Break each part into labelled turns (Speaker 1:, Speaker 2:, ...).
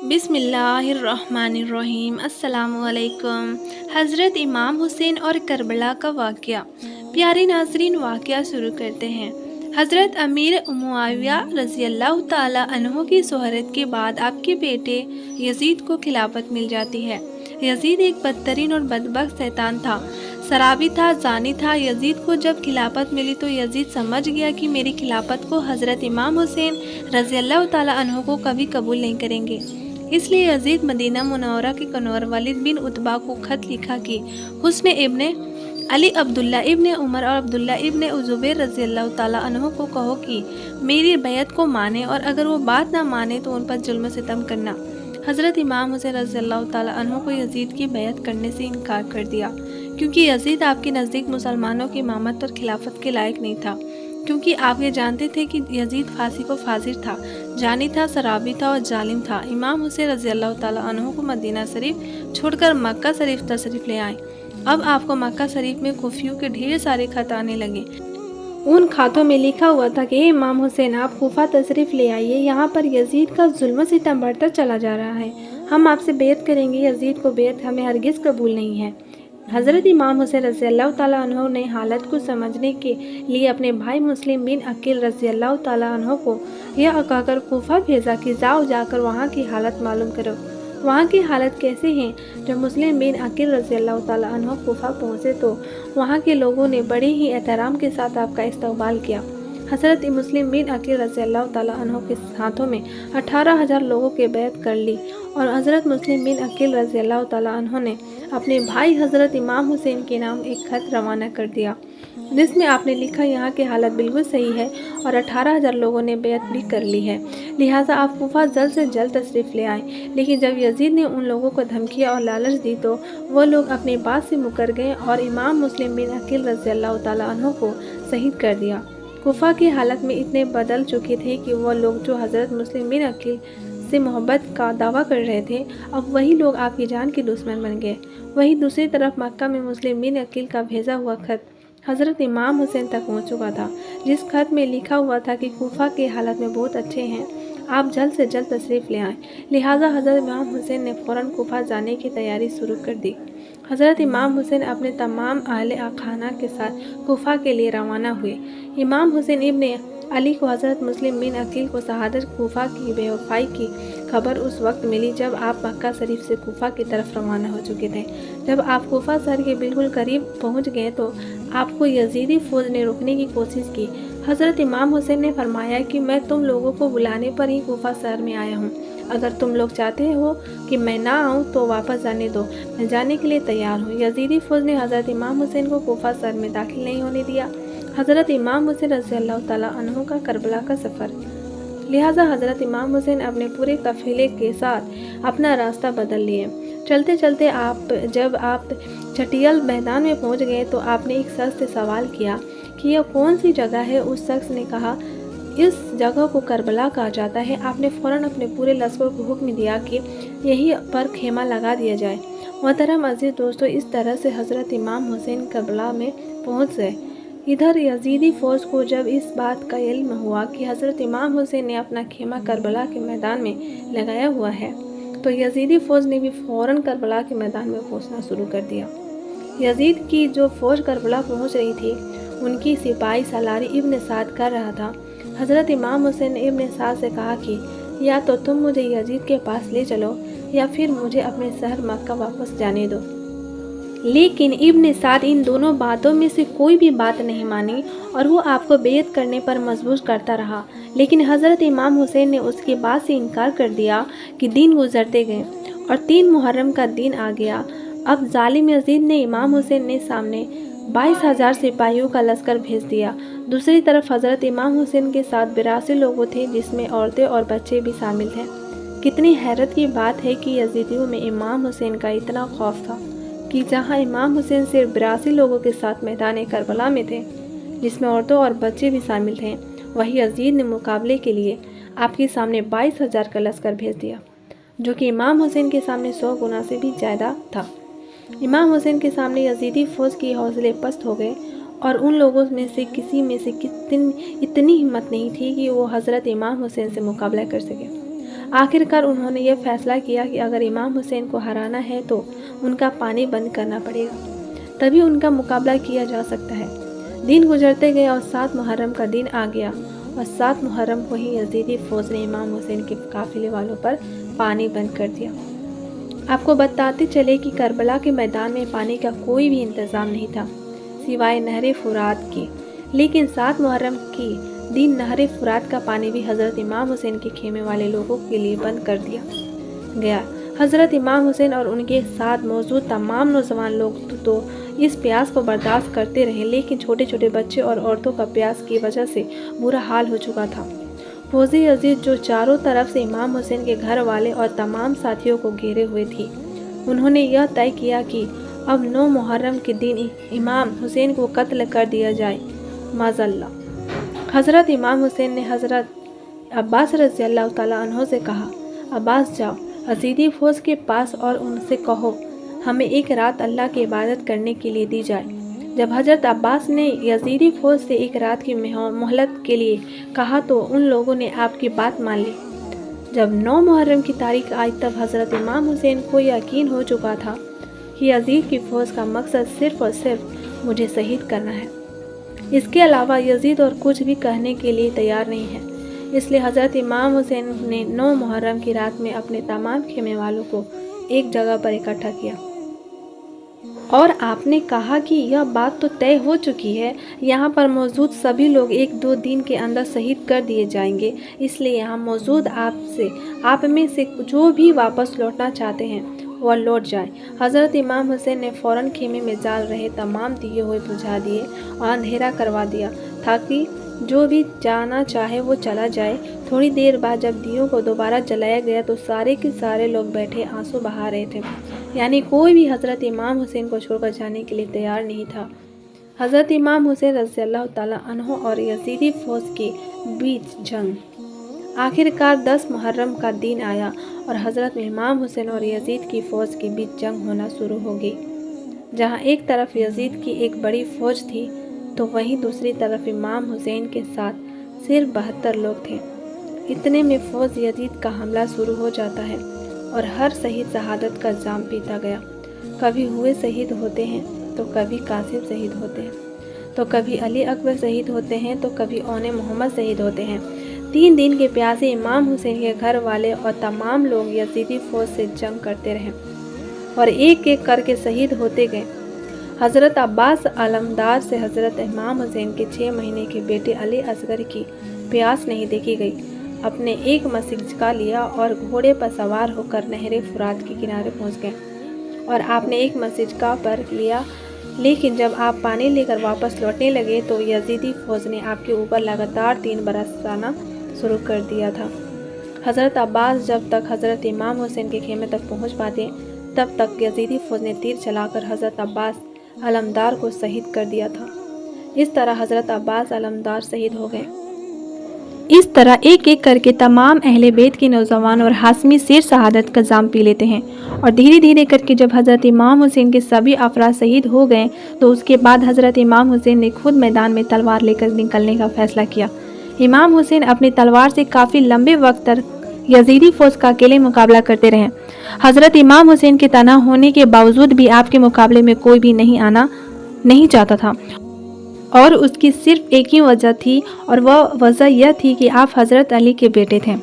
Speaker 1: بسم اللہ الرحمن الرحیم۔ السلام علیکم۔ حضرت امام حسین اور کربلا کا واقعہ۔ پیارے ناظرین، واقعہ شروع کرتے ہیں۔ حضرت امیر معاویہ رضی اللہ تعالی عنہ کی شہرت کے بعد آپ کے بیٹے یزید کو خلافت مل جاتی ہے۔ یزید ایک بدترین اور بدبخت شیطان تھا، شرابی تھا، زانی تھا۔ یزید کو جب خلافت ملی تو یزید سمجھ گیا کہ میری خلافت کو حضرت امام حسین رضی اللہ تعالی عنہ کو کبھی قبول نہیں کریں گے۔ اس لیے یزید مدینہ منورہ کے کنور ولید بن عتبہ کو خط لکھا کہ حسن ابن علی، عبداللہ ابن عمر اور عبداللہ ابن زبیر رضی اللہ تعالیٰ عنہ کو کہو کہ میری بیعت کو مانے، اور اگر وہ بات نہ مانے تو ان پر ظلم و ستم کرنا۔ حضرت امام حسین رضی اللہ تعالیٰ عنہ کو یزید کی بیعت کرنے سے انکار کر دیا، کیونکہ یزید آپ کے نزدیک مسلمانوں کی امامت اور خلافت کے لائق نہیں تھا، کیونکہ آپ یہ جانتے تھے کہ یزید فاسق و فاجر تھا، جانی تھا، شرابی تھا اور ظالم تھا۔ امام حسین رضی اللہ تعالیٰ عنہ کو مدینہ شریف چھوڑ کر مکہ شریف تشریف لے آئے۔ اب آپ کو مکہ شریف میں کوفیوں کے ڈھیر سارے خط آنے لگے۔ ان خطوں میں لکھا ہوا تھا کہ اے امام حسین، آپ کوفہ تشریف لے آئیے، یہاں پر یزید کا ظلم و ستم بڑھتا چلا جا رہا ہے، ہم آپ سے بیعت کریں گے، یزید کو بیعت ہمیں ہرگز قبول نہیں ہے۔ حضرت امام حسین رضی اللہ تعالیٰ عنہ نے حالت کو سمجھنے کے لیے اپنے بھائی مسلم بن عقیل رضی اللہ تعالیٰ عنہ کو یہ کہہ کر کوفہ بھیجا کہ جاؤ، جا کر وہاں کی حالت معلوم کرو، وہاں کی حالت کیسے ہیں۔ جب مسلم بن عقیل رضی اللہ تعالیٰ عنہ کوفہ پہنچے تو وہاں کے لوگوں نے بڑے ہی احترام کے ساتھ آپ کا استقبال کیا۔ حضرت مسلم بن عقیل رضی اللہ تعالیٰ عنہ کے ہاتھوں میں 18,000 لوگوں کے بیعت کر لی، اور حضرت مسلم بن عقیل رضی اللہ تعالیٰ عنہ نے اپنے بھائی حضرت امام حسین کے نام ایک خط روانہ کر دیا، جس میں آپ نے لکھا یہاں کی حالت بالکل صحیح ہے اور 18,000 لوگوں نے بیعت بھی کر لی ہے، لہٰذا آپ کوفہ جلد سے جلد تشریف لے آئیں۔ لیکن جب یزید نے ان لوگوں کو دھمکیاں اور لالچ دی تو وہ لوگ اپنی بات سے مکر گئے اور امام مسلم بن عقیل رضی اللہ تعالیٰ عنہ کو شہید کر دیا۔ کوفہ کی حالت میں اتنے بدل چکے تھے کہ وہ لوگ جو حضرت مسلم بن عقیل سے محبت کا دعویٰ کر رہے تھے، اب وہی لوگ آپ کی جان کے دشمن بن گئے۔ وہیں دوسری طرف مکہ میں مسلم بن عقیل کا بھیجا ہوا خط حضرت امام حسین تک پہنچ چکا تھا، جس خط میں لکھا ہوا تھا کہ کوفہ کی حالت میں بہت اچھے ہیں، آپ جلد سے جلد تشریف لے آئیں۔ لہٰذا حضرت امام حسین نے فوراً کوفہ جانے کی تیاری شروع کر دی۔ حضرت امام حسین اپنے تمام اہل خانہ کے ساتھ کوفہ کے لیے روانہ ہوئے۔ امام حسین ابن علی کو حضرت مسلم بن عقیل کو شہادت کوفہ کی بے وفائی کی خبر اس وقت ملی جب آپ مکہ شریف سے کوفہ کی طرف روانہ ہو چکے تھے۔ جب آپ کوفہ شہر کے بالکل قریب پہنچ گئے تو آپ کو یزیدی فوج نے روکنے کی کوشش کی۔ حضرت امام حسین نے فرمایا کہ میں تم لوگوں کو بلانے پر ہی کوفہ شہر میں آیا ہوں، اگر تم لوگ چاہتے ہو کہ میں نہ آؤں تو واپس جانے دو، میں جانے کے لیے تیار ہوں۔ یزیدی فوج نے حضرت امام حسین کو کوفہ شہر میں داخل نہیں ہونے دیا۔ حضرت امام حسین رضی اللہ تعالیٰ عنہ کا کربلا کا سفر۔ لہٰذا حضرت امام حسین اپنے پورے قافلے کے ساتھ اپنا راستہ بدل لیے۔ چلتے چلتے جب آپ چٹیل میدان میں پہنچ گئے تو آپ نے ایک شخص سے سوال کیا کہ یہ کون سی جگہ ہے؟ اس شخص نے کہا اس جگہ کو کربلا کہا جاتا ہے۔ آپ نے فوراً اپنے پورے لشکر کو حکم دیا کہ یہیں پر خیمہ لگا دیا جائے۔ محترم عزیز دوستو، اس طرح سے حضرت امام حسین کربلا میں پہنچ گئے۔ ادھر یزیدی فوج کو جب اس بات کا علم ہوا کہ حضرت امام حسین نے اپنا خیمہ کربلا کے میدان میں لگایا ہوا ہے تو یزیدی فوج نے بھی فوراً کربلا کے میدان میں پہنچنا شروع کر دیا۔ یزید کی جو فوج کربلا پہنچ رہی تھی، ان کی سپاہی سالاری ابن سعد کر رہا تھا۔ حضرت امام حسین نے ابن سعد سے کہا کہ یا تو تم مجھے یزید کے پاس لے چلو یا پھر مجھے اپنے شہر مکہ واپس جانے دو۔ لیکن ابن سعد ان دونوں باتوں میں سے کوئی بھی بات نہیں مانی اور وہ آپ کو بیعت کرنے پر مجبور کرتا رہا۔ لیکن حضرت امام حسین نے اس کی بات سے انکار کر دیا کہ دن گزرتے گئے اور 3 محرم کا دن آ گیا۔ اب ظالم یزید نے امام حسین نے سامنے 22,000 سپاہیوں کا لشکر بھیج دیا۔ دوسری طرف حضرت امام حسین کے ساتھ 82 لوگ تھے، جس میں عورتیں اور بچے بھی شامل تھے۔ کتنی حیرت کی بات ہے کہ یزیدیوں میں امام حسین کا اتنا خوف تھا کہ جہاں امام حسین صرف 82 لوگوں کے ساتھ میدان کربلا میں تھے، جس میں عورتوں اور بچے بھی شامل تھے، وہی یزید نے مقابلے کے لیے آپ کے سامنے 22,000 کا لشکر بھیج دیا، جو کہ امام حسین کے سامنے 100 گنا سے بھی زیادہ تھا۔ امام حسین کے سامنے یزیدی فوج کی حوصلے پست ہو گئے اور ان لوگوں میں سے کسی میں سے اتنی ہمت نہیں تھی کہ وہ حضرت امام حسین سے مقابلہ کر سکے۔ آخرکار انہوں نے یہ فیصلہ کیا کہ اگر امام حسین کو ہرانا ہے تو ان کا پانی بند کرنا پڑے گا، تبھی ان کا مقابلہ کیا جا سکتا ہے۔ دن گزرتے گئے اور 7 محرم کا دن آ گیا، اور 7 محرم کو ہی یزیدی فوج نے امام حسین کے قافلے والوں پر پانی بند کر دیا۔ آپ کو بتاتے چلے کہ کربلا کے میدان میں پانی کا کوئی بھی انتظام نہیں تھا سوائے نہر فرات کی، لیکن 7 محرم کی دن نہر فرات کا پانی بھی حضرت امام حسین کے خیمے والے لوگوں کے لیے بند کر دیا گیا۔ حضرت امام حسین اور ان کے ساتھ موجود تمام نوجوان لوگ تو اس پیاس کو برداشت کرتے رہے، لیکن چھوٹے چھوٹے بچے اور عورتوں کا پیاس کی وجہ سے برا حال ہو چکا تھا۔ فوج یزید جو چاروں طرف سے امام حسین کے گھر والے اور تمام ساتھیوں کو گھیرے ہوئے تھی، انہوں نے یہ طے کیا کہ اب 9 محرم کے دن امام حسین کو قتل کر دیا جائے۔ معاذ اللہ۔ حضرت امام حسین نے حضرت عباس رضی اللہ تعالیٰ عنہ سے کہا، عباس جاؤ یزیدی فوج کے پاس اور ان سے کہو ہمیں ایک رات اللہ کی عبادت کرنے کے لیے دی جائے۔ جب حضرت عباس نے یزیدی فوج سے ایک رات کی مہلت کے لیے کہا تو ان لوگوں نے آپ کی بات مان لی۔ جب 9 محرم کی تاریخ آئی تب حضرت امام حسین کو یقین ہو چکا تھا کہ یزید کی فوج کا مقصد صرف اور صرف مجھے شہید کرنا ہے، اس کے علاوہ یزید اور کچھ بھی کہنے کے لیے تیار نہیں ہے۔ اس لیے حضرت امام حسین نے 9 محرم کی رات میں اپنے تمام خیمے والوں کو ایک جگہ پر اکٹھا کیا، اور آپ نے کہا کہ یہ بات تو طے ہو چکی ہے، یہاں پر موجود سبھی لوگ 1-2 دن کے اندر شہید کر دیے جائیں گے، اس لیے یہاں موجود آپ میں سے جو بھی واپس لوٹنا چاہتے ہیں وہ لوٹ جائیں۔ حضرت امام حسین نے فوراً خیمے میں جال رہے تمام دیے ہوئے بجھا دیے اور اندھیرا کروا دیا تاکہ جو بھی جانا چاہے وہ چلا جائے۔ تھوڑی دیر بعد جب دیوں کو دوبارہ جلایا گیا تو سارے کے سارے لوگ بیٹھے آنسو بہا رہے تھے، یعنی کوئی بھی حضرت امام حسین کو چھوڑ کر جانے کے لیے تیار نہیں تھا۔ حضرت امام حسین رضی اللہ تعالیٰ عنہ اور یزیدی فوج کے بیچ جنگ۔ آخرکار 10 محرم کا دن آیا اور حضرت امام حسین اور یزید کی فوج کے بیچ جنگ ہونا شروع ہو گئی۔ جہاں ایک طرف یزید کی ایک بڑی فوج تھی تو وہیں دوسری طرف امام حسین کے ساتھ صرف 72 لوگ تھے۔ اتنے میں فوج یزید کا حملہ شروع ہو جاتا ہے اور ہر شہید شہادت کا جام پیتا گیا۔ کبھی ہوئے شہید ہوتے ہیں تو کبھی قاسم شہید ہوتے ہیں، تو کبھی علی اکبر شہید ہوتے ہیں، تو کبھی اون محمد شہید ہوتے ہیں۔ 3 دن کے پیاسے امام حسین کے گھر والے اور تمام لوگ یزیدی فوج سے جنگ کرتے رہے اور ایک ایک کر کے شہید ہوتے گئے۔ حضرت عباس علمدار سے حضرت امام حسین کے 6 مہینے کے بیٹے علی اصغر کی پیاس نہیں دیکھی گئی۔ اپنے ایک مسجد لیا اور گھوڑے پر سوار ہو کر نہر فرات کے کنارے پہنچ گئے، اور آپ نے ایک مسجد پر لیا، لیکن جب آپ پانی لے کر واپس لوٹنے لگے تو یزیدی فوج نے آپ کے اوپر لگاتار 3 برسانا شروع کر دیا تھا۔ حضرت عباس جب تک حضرت امام حسین کے خیمے تک پہنچ پاتے تب تک یزیدی فوج نے تیر چلا کر حضرت عباس علمدار کو شہید کر دیا تھا۔ اس طرح حضرت عباس علمدار شہید ہو گئے۔ اس طرح ایک ایک کر کے تمام اہل بیت کے نوجوان اور ہاشمی شیر شہادت کا جام پی لیتے ہیں، اور دھیرے دھیرے کر کے جب حضرت امام حسین کے سبھی افراد شہید ہو گئے تو اس کے بعد حضرت امام حسین نے خود میدان میں تلوار لے کر نکلنے کا فیصلہ کیا۔ امام حسین اپنی تلوار سے کافی لمبے وقت تک یزیدی فوج کا اکیلے مقابلہ کرتے رہے۔ حضرت امام حسین کے تنہا ہونے کے باوجود بھی آپ کے مقابلے میں کوئی بھی نہیں آنا نہیں چاہتا تھا، اور اس کی صرف ایک ہی وجہ تھی، اور وہ وجہ یہ تھی کہ آپ حضرت علی کے بیٹے تھے۔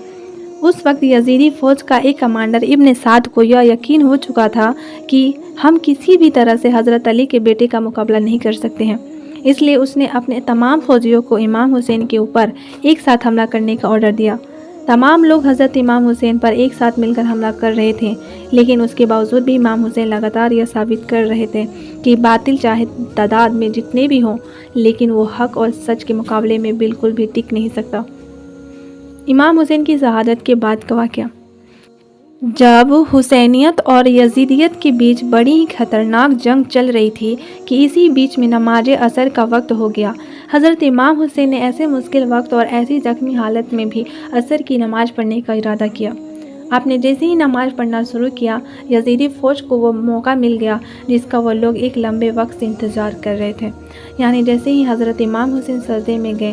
Speaker 1: اس وقت یزیدی فوج کا ایک کمانڈر ابن سعد کو یہ یقین ہو چکا تھا کہ ہم کسی بھی طرح سے حضرت علی کے بیٹے کا مقابلہ نہیں کر سکتے ہیں، اس لیے اس نے اپنے تمام فوجیوں کو امام حسین کے اوپر ایک ساتھ حملہ کرنے کا آرڈر دیا۔ تمام لوگ حضرت امام حسین پر ایک ساتھ مل کر حملہ کر رہے تھے، لیکن اس کے باوجود بھی امام حسین لگاتار یہ ثابت کر رہے تھے کہ باطل چاہے تعداد میں جتنے بھی ہوں لیکن وہ حق اور سچ کے مقابلے میں بالکل بھی ٹک نہیں سکتا۔ امام حسین کی شہادت کے بعد کا واقعہ۔ جب حسینیت اور یزیدیت کے بیچ بڑی ہی خطرناک جنگ چل رہی تھی کہ اسی بیچ میں نماز عصر کا وقت ہو گیا۔ حضرت امام حسین نے ایسے مشکل وقت اور ایسی زخمی حالت میں بھی عصر کی نماز پڑھنے کا ارادہ کیا۔ آپ نے جیسے ہی نماز پڑھنا شروع کیا، یزیدی فوج کو وہ موقع مل گیا جس کا وہ لوگ ایک لمبے وقت سے انتظار کر رہے تھے، یعنی جیسے ہی حضرت امام حسین سجدے میں گئے،